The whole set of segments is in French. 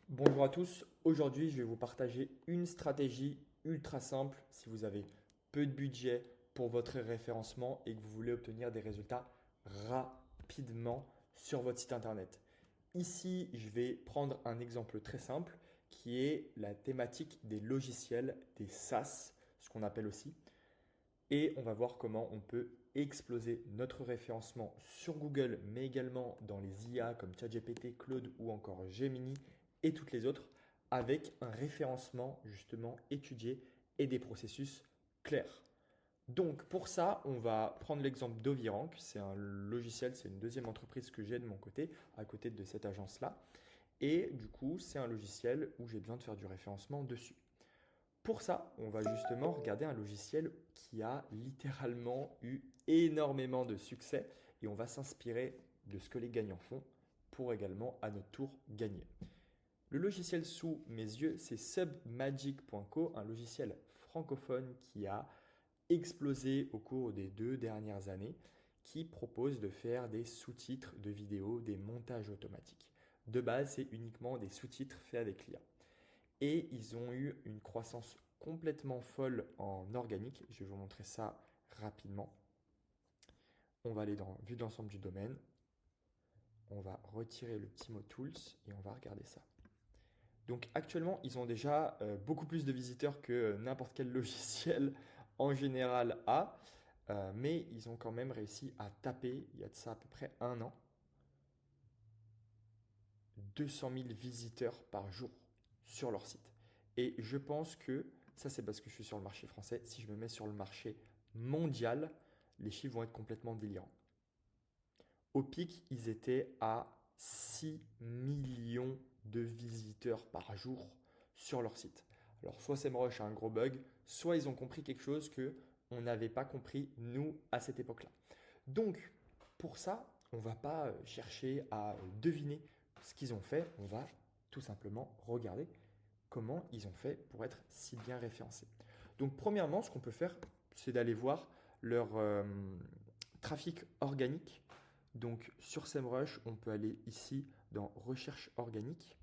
Bonjour à tous, aujourd'hui je vais vous partager une stratégie ultra simple si vous avez peu de budget pour votre référencement et que vous voulez obtenir des résultats rapidement sur votre site internet. Ici, je vais prendre un exemple très simple qui est la thématique des logiciels, des SaaS, ce qu'on appelle aussi. Et on va voir comment on peut exploser notre référencement sur Google, mais également dans les IA comme ChatGPT, Claude ou encore Gemini et toutes les autres, avec un référencement justement étudié et des processus clairs. Donc pour ça, on va prendre l'exemple d'Ovirank. C'est un logiciel, c'est une deuxième entreprise que j'ai de mon côté, à côté de cette agence-là. Et du coup, c'est un logiciel où j'ai besoin de faire du référencement dessus. Pour ça, on va justement regarder un logiciel qui a littéralement eu énormément de succès et on va s'inspirer de ce que les gagnants font pour également à notre tour gagner. Le logiciel sous mes yeux, c'est submagic.co, un logiciel francophone qui a explosé au cours des 2 dernières années, qui propose de faire des sous-titres de vidéos, des montages automatiques. De base, c'est uniquement des sous-titres faits avec l'IA. Et ils ont eu une croissance complètement folle en organique. Je vais vous montrer ça rapidement. On va aller dans vue d'ensemble du domaine. On va retirer le petit mot tools et on va regarder ça. Donc actuellement, ils ont déjà beaucoup plus de visiteurs que n'importe quel logiciel en général a. Mais ils ont quand même réussi à taper, il y a de ça à peu près un an, 200 000 visiteurs par jour sur leur site. Et je pense que, ça c'est parce que je suis sur le marché français, si je me mets sur le marché mondial, les chiffres vont être complètement délirants. Au pic, ils étaient à 6 millions de visiteurs par jour sur leur site. Alors soit SEMrush a un gros bug, soit ils ont compris quelque chose que on n'avait pas compris nous à cette époque-là. Donc pour ça, on ne va pas chercher à deviner ce qu'ils ont fait, on va tout simplement regarder comment ils ont fait pour être si bien référencés. Donc premièrement, ce qu'on peut faire, c'est d'aller voir leur trafic organique. Donc sur SEMrush, on peut aller ici dans recherche organique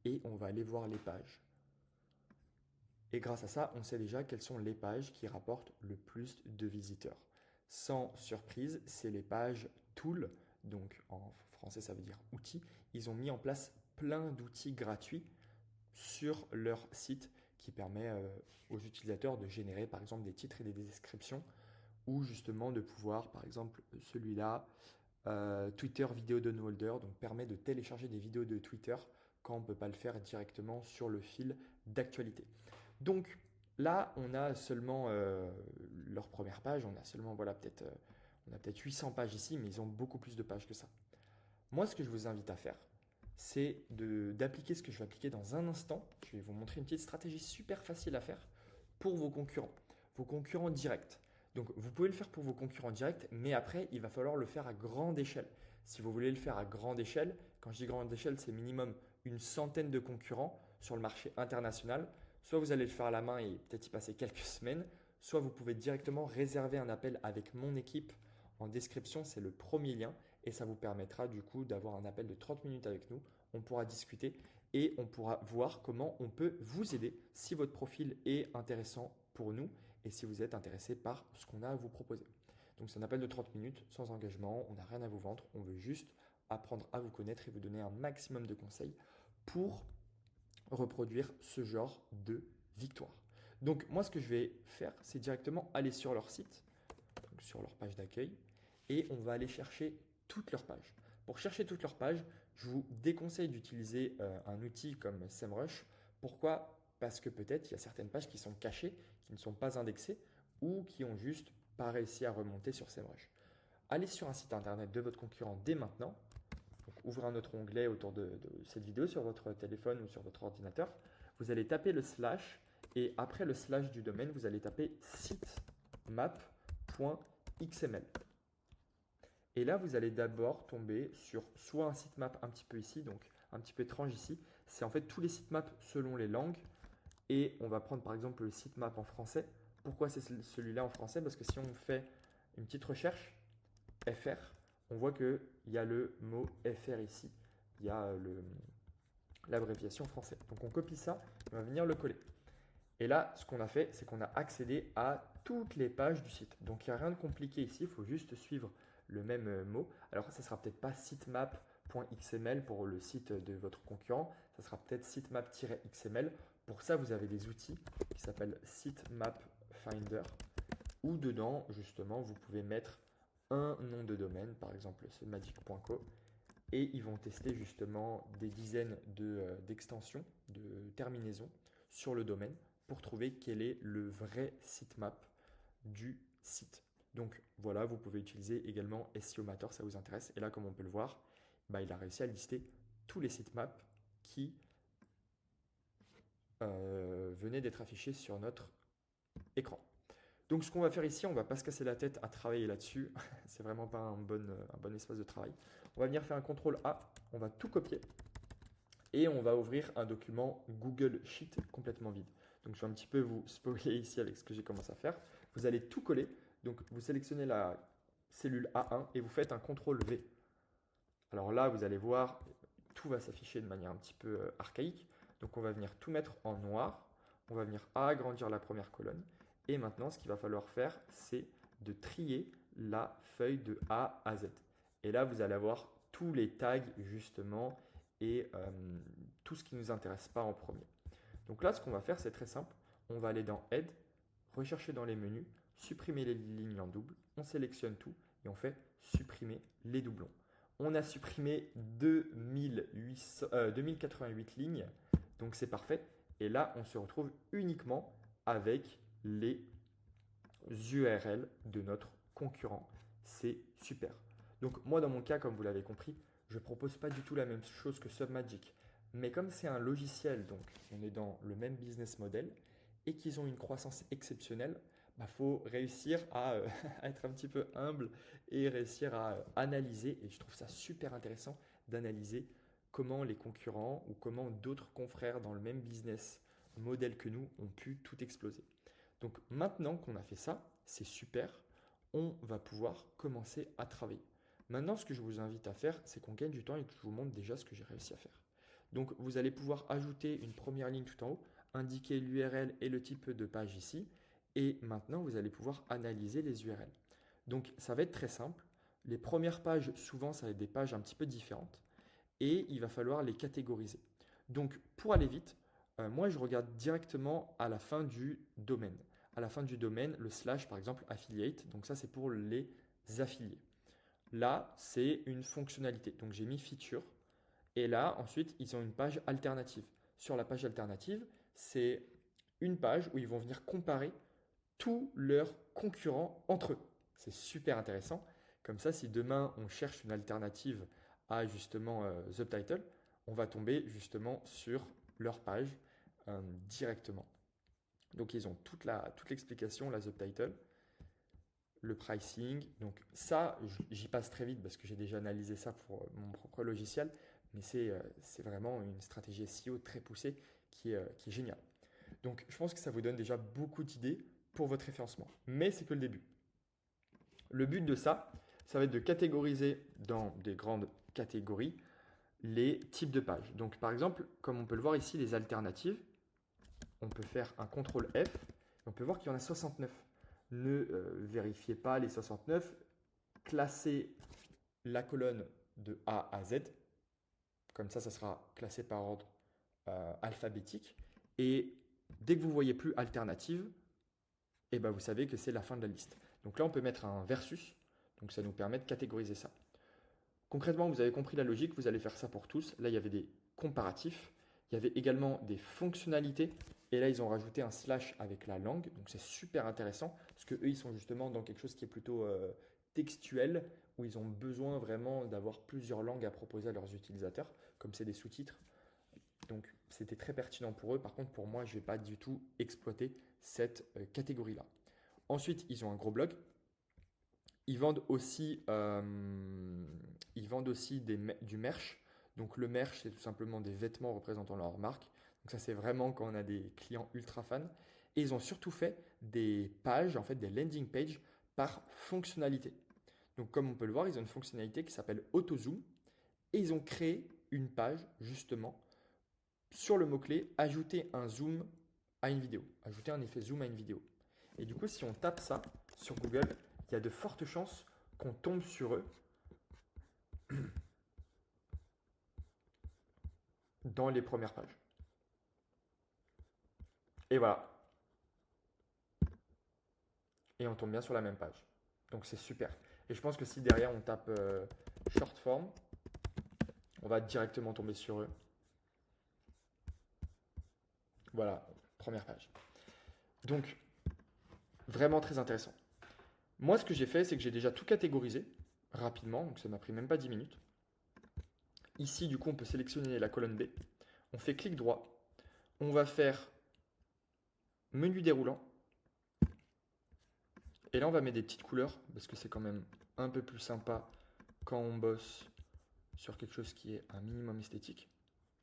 et on va aller voir les pages. Et grâce à ça, on sait déjà quelles sont les pages qui rapportent le plus de visiteurs. Sans surprise, c'est les pages Tool, donc en français ça veut dire outils. Ils ont mis en place plein d'outils gratuits sur leur site qui permet aux utilisateurs de générer par exemple des titres et des descriptions ou justement de pouvoir, par exemple celui-là, Twitter Video Downloader, donc permet de télécharger des vidéos de Twitter quand on ne peut pas le faire directement sur le fil d'actualité. Donc là, on a seulement leur première page, on a seulement voilà, on a peut-être 800 pages ici, mais ils ont beaucoup plus de pages que ça. Moi, ce que je vous invite à faire, c'est d'appliquer ce que je vais appliquer dans un instant. Je vais vous montrer une petite stratégie super facile à faire pour vos concurrents directs. Donc, vous pouvez le faire pour vos concurrents directs, mais après, il va falloir le faire à grande échelle. Si vous voulez le faire à grande échelle, quand je dis grande échelle, c'est minimum une centaine de concurrents sur le marché international. Soit vous allez le faire à la main et peut-être y passer quelques semaines, soit vous pouvez directement réserver un appel avec mon équipe. En description, c'est le premier lien et ça vous permettra du coup d'avoir un appel de 30 minutes avec nous. On pourra discuter et on pourra voir comment on peut vous aider si votre profil est intéressant pour nous et si vous êtes intéressé par ce qu'on a à vous proposer. Donc c'est un appel de 30 minutes sans engagement, on n'a rien à vous vendre, on veut juste apprendre à vous connaître et vous donner un maximum de conseils pour reproduire ce genre de victoire. Donc moi ce que je vais faire, c'est directement aller sur leur site, donc sur leur page d'accueil, et on va aller chercher toutes leurs pages. Pour chercher toutes leurs pages, je vous déconseille d'utiliser un outil comme SEMrush. Pourquoi? Parce que peut-être il y a certaines pages qui sont cachées, qui ne sont pas indexées ou qui ont juste pas réussi à remonter sur SEMrush. Allez sur un site internet de votre concurrent dès maintenant. Donc, ouvrez un autre onglet autour de cette vidéo sur votre téléphone ou sur votre ordinateur. Vous allez taper le slash et après le slash du domaine, vous allez taper sitemap.xml. Et là, vous allez d'abord tomber sur soit un sitemap un petit peu ici, donc un petit peu étrange ici. C'est en fait tous les sitemaps selon les langues. Et on va prendre par exemple le sitemap en français. Pourquoi c'est celui-là en français? Parce que si on fait une petite recherche, FR, on voit qu'il y a le mot FR ici. Il y a l'abréviation français. Donc on copie ça, on va venir le coller. Et là, ce qu'on a fait, c'est qu'on a accédé à toutes les pages du site. Donc il n'y a rien de compliqué ici, il faut juste suivre le même mot. Alors ça ne sera peut-être pas sitemap.xml pour le site de votre concurrent, ça sera peut-être sitemap-xml. Pour ça, vous avez des outils qui s'appellent Sitemap Finder, où dedans, justement, vous pouvez mettre un nom de domaine, par exemple submagic.co, et ils vont tester justement des dizaines d'extensions, de terminaisons sur le domaine pour trouver quel est le vrai sitemap du site. Donc voilà, vous pouvez utiliser également SEOmator, ça vous intéresse. Et là, comme on peut le voir, il a réussi à lister tous les sitemaps qui venaient d'être affichés sur notre écran. Donc ce qu'on va faire ici, on ne va pas se casser la tête à travailler là-dessus. C'est vraiment pas un bon espace de travail. On va venir faire un CTRL A, on va tout copier et on va ouvrir un document Google Sheet complètement vide. Donc je vais un petit peu vous spoiler ici avec ce que j'ai commencé à faire. Vous allez tout coller. Donc vous sélectionnez la cellule A1 et vous faites un CTRL V. Alors là, vous allez voir, tout va s'afficher de manière un petit peu archaïque. Donc on va venir tout mettre en noir. On va venir agrandir la première colonne. Et maintenant, ce qu'il va falloir faire, c'est de trier la feuille de A à Z. Et là, vous allez avoir tous les tags justement et tout ce qui ne nous intéresse pas en premier. Donc là, ce qu'on va faire, c'est très simple. On va aller dans Aide, rechercher dans les menus, supprimer les lignes en double. On sélectionne tout et on fait supprimer les doublons. On a supprimé 2088 lignes, donc c'est parfait. Et là, on se retrouve uniquement avec les URL de notre concurrent. C'est super. Donc moi, dans mon cas, comme vous l'avez compris, je ne propose pas du tout la même chose que Submagic. Mais comme c'est un logiciel, donc on est dans le même business model, et qu'ils ont une croissance exceptionnelle, faut réussir à être un petit peu humble et réussir à analyser. Et je trouve ça super intéressant d'analyser comment les concurrents ou comment d'autres confrères dans le même business model que nous ont pu tout exploser. Donc maintenant qu'on a fait ça, c'est super, on va pouvoir commencer à travailler. Maintenant, ce que je vous invite à faire, c'est qu'on gagne du temps et que je vous montre déjà ce que j'ai réussi à faire. Donc vous allez pouvoir ajouter une première ligne tout en haut, indiquer l'URL et le type de page ici. Et maintenant, vous allez pouvoir analyser les URL. Donc ça va être très simple. Les premières pages, souvent, ça va être des pages un petit peu différentes. Et il va falloir les catégoriser. Donc pour aller vite, moi je regarde directement à la fin du domaine. À la fin du domaine, le slash par exemple affiliate. Donc ça c'est pour les affiliés. Là, c'est une fonctionnalité. Donc j'ai mis feature. Et là, ensuite, ils ont une page alternative. Sur la page alternative, c'est une page où ils vont venir comparer tous leurs concurrents entre eux. C'est super intéressant. Comme ça, si demain on cherche une alternative à justement Subtitle, on va tomber justement sur leur page directement. Donc ils ont toute l'explication, la Subtitle, le pricing. Donc ça, j'y passe très vite parce que j'ai déjà analysé ça pour mon propre logiciel, mais c'est vraiment une stratégie SEO très poussée qui est géniale. Donc je pense que ça vous donne déjà beaucoup d'idées pour votre référencement. Mais c'est que le début. Le but de ça, ça va être de catégoriser dans des grandes catégories les types de pages. Donc par exemple, comme on peut le voir ici, les alternatives, on peut faire un CTRL F, et on peut voir qu'il y en a 69. Ne vérifiez pas les 69, classez la colonne de A à Z, comme ça sera classé par ordre alphabétique, et dès que vous ne voyez plus alternative, vous savez que c'est la fin de la liste. Donc là, on peut mettre un versus, donc ça nous permet de catégoriser ça. Concrètement, vous avez compris la logique, vous allez faire ça pour tous. Là, il y avait des comparatifs, il y avait également des fonctionnalités, et là, ils ont rajouté un slash avec la langue, donc c'est super intéressant, parce qu'eux, ils sont justement dans quelque chose qui est plutôt textuel, où ils ont besoin vraiment d'avoir plusieurs langues à proposer à leurs utilisateurs, comme c'est des sous-titres. Donc, c'était très pertinent pour eux. Par contre, pour moi, je ne vais pas du tout exploiter cette catégorie-là. Ensuite, ils ont un gros blog. Ils vendent aussi du merch. Donc, le merch, c'est tout simplement des vêtements représentant leur marque. Donc, ça, c'est vraiment quand on a des clients ultra fans. Et ils ont surtout fait des pages, en fait, des landing pages par fonctionnalité. Donc, comme on peut le voir, ils ont une fonctionnalité qui s'appelle AutoZoom. Et ils ont créé une page, justement, sur le mot-clé, ajouter un zoom à une vidéo, ajouter un effet zoom à une vidéo. Et du coup, si on tape ça sur Google, il y a de fortes chances qu'on tombe sur eux dans les premières pages. Et voilà. Et on tombe bien sur la même page. Donc c'est super. Et je pense que si derrière on tape short form, on va directement tomber sur eux. Voilà, première page. Donc, vraiment très intéressant. Moi, ce que j'ai fait, c'est que j'ai déjà tout catégorisé rapidement, donc ça m'a pris même pas 10 minutes. Ici, du coup, on peut sélectionner la colonne B. On fait clic droit. On va faire menu déroulant. Et là, on va mettre des petites couleurs, parce que c'est quand même un peu plus sympa quand on bosse sur quelque chose qui est un minimum esthétique.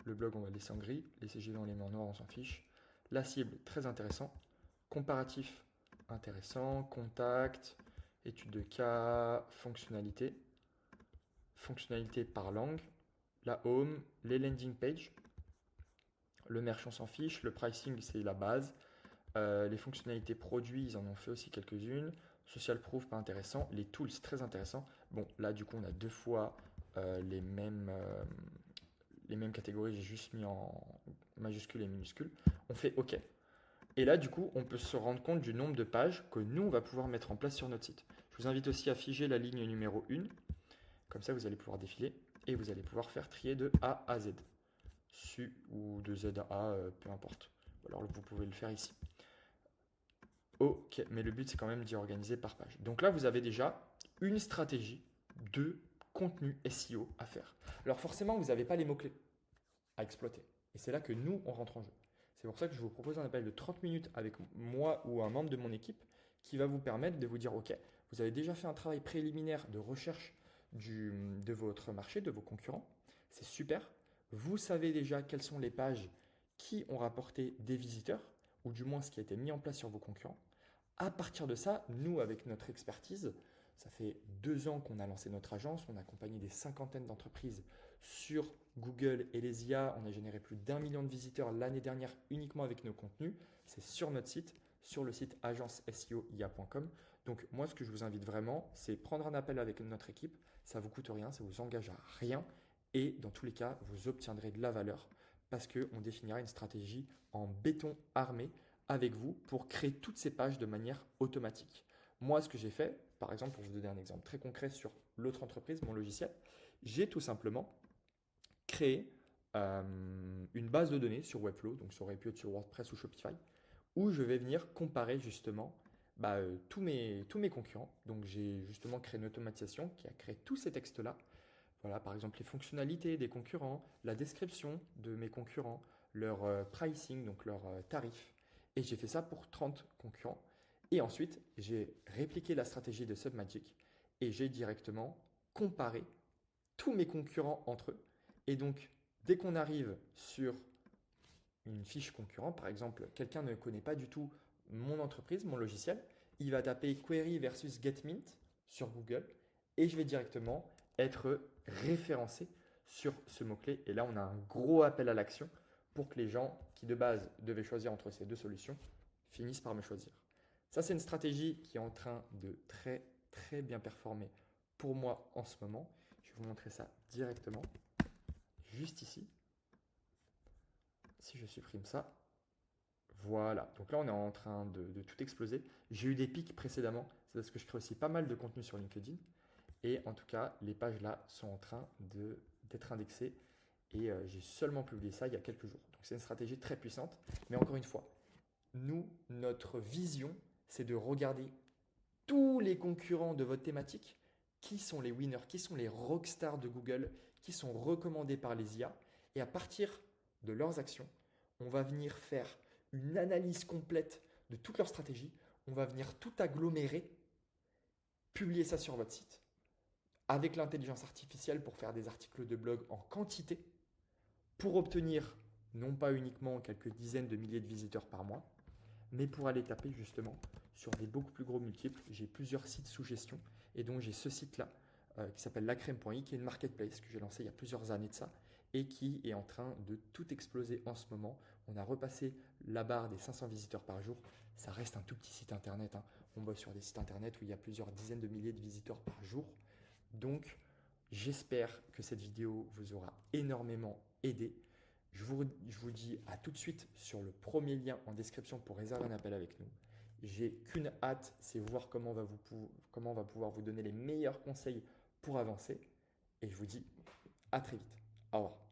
Le blog, on va le laisser en gris. Les CGV, on les met en noir, on s'en fiche. La cible, très intéressant. Comparatif, intéressant. Contact, étude de cas, fonctionnalité. Fonctionnalité par langue. La home, les landing pages. Le merch, on s'en fiche. Le pricing, c'est la base. Les fonctionnalités produits, ils en ont fait aussi quelques-unes. Social proof, pas intéressant. Les tools, très intéressant. Bon, là, du coup, on a deux fois les mêmes catégories. J'ai juste mis en majuscule et minuscule. On fait OK. Et là, du coup, on peut se rendre compte du nombre de pages que nous, on va pouvoir mettre en place sur notre site. Je vous invite aussi à figer la ligne numéro 1. Comme ça, vous allez pouvoir défiler et vous allez pouvoir faire trier de A à Z. Su ou de Z à A, peu importe. Alors, vous pouvez le faire ici. Ok, mais le but, c'est quand même d'y organiser par page. Donc là, vous avez déjà une stratégie de contenu SEO à faire. Alors forcément, vous n'avez pas les mots-clés à exploiter. Et c'est là que nous, on rentre en jeu. C'est pour ça que je vous propose un appel de 30 minutes avec moi ou un membre de mon équipe qui va vous permettre de vous dire, OK, vous avez déjà fait un travail préliminaire de recherche de votre marché, de vos concurrents. C'est super. Vous savez déjà quelles sont les pages qui ont rapporté des visiteurs, ou du moins ce qui a été mis en place sur vos concurrents. À partir de ça, nous, avec notre expertise, ça fait 2 ans qu'on a lancé notre agence, on a accompagné des cinquantaines d'entreprises sur Google et les IA, on a généré plus d'1 million de visiteurs l'année dernière uniquement avec nos contenus. C'est sur notre site, sur le site agenceseoia.com. Donc moi, ce que je vous invite vraiment, c'est prendre un appel avec notre équipe. Ça ne vous coûte rien, ça ne vous engage à rien. Et dans tous les cas, vous obtiendrez de la valeur parce qu'on définira une stratégie en béton armé avec vous pour créer toutes ces pages de manière automatique. Moi, ce que j'ai fait, par exemple, pour vous donner un exemple très concret sur l'autre entreprise, mon logiciel, j'ai tout simplement créé une base de données sur Webflow, donc ça aurait pu être sur WordPress ou Shopify, où je vais venir comparer justement tous mes concurrents. Donc j'ai justement créé une automatisation qui a créé tous ces textes-là. Voilà, par exemple les fonctionnalités des concurrents, la description de mes concurrents, leur pricing, donc leur tarif. Et j'ai fait ça pour 30 concurrents. Et ensuite, j'ai répliqué la stratégie de Submagic et j'ai directement comparé tous mes concurrents entre eux. Et donc, dès qu'on arrive sur une fiche concurrent, par exemple, quelqu'un ne connaît pas du tout mon entreprise, mon logiciel, il va taper Query versus GetMint sur Google et je vais directement être référencé sur ce mot-clé. Et là, on a un gros appel à l'action pour que les gens qui de base devaient choisir entre ces deux solutions finissent par me choisir. Ça, c'est une stratégie qui est en train de très très bien performer pour moi en ce moment. Je vais vous montrer ça directement, juste ici. Si je supprime ça, voilà. Donc là, on est en train de tout exploser. J'ai eu des pics précédemment, c'est parce que je crée aussi pas mal de contenu sur LinkedIn. Et en tout cas, les pages là sont en train d'être indexées. Et j'ai seulement publié ça il y a quelques jours. Donc c'est une stratégie très puissante. Mais encore une fois, nous, notre vision, c'est de regarder tous les concurrents de votre thématique, qui sont les winners, qui sont les rockstars de Google, qui sont recommandés par les IA. Et à partir de leurs actions, on va venir faire une analyse complète de toute leur stratégie. On va venir tout agglomérer, publier ça sur votre site avec l'intelligence artificielle pour faire des articles de blog en quantité, pour obtenir non pas uniquement quelques dizaines de milliers de visiteurs par mois, mais pour aller taper justement sur des beaucoup plus gros multiples. J'ai plusieurs sites sous gestion et donc j'ai ce site-là qui s'appelle lacrème.i qui est une marketplace que j'ai lancé il y a plusieurs années de ça et qui est en train de tout exploser en ce moment. On a repassé la barre des 500 visiteurs par jour. Ça reste un tout petit site internet, hein. On bosse sur des sites internet où il y a plusieurs dizaines de milliers de visiteurs par jour. Donc, j'espère que cette vidéo vous aura énormément aidé. Je vous dis à tout de suite sur le premier lien en description pour réserver un appel avec nous. J'ai qu'une hâte, c'est voir comment on va pouvoir vous donner les meilleurs conseils pour avancer. Et je vous dis à très vite. Au revoir.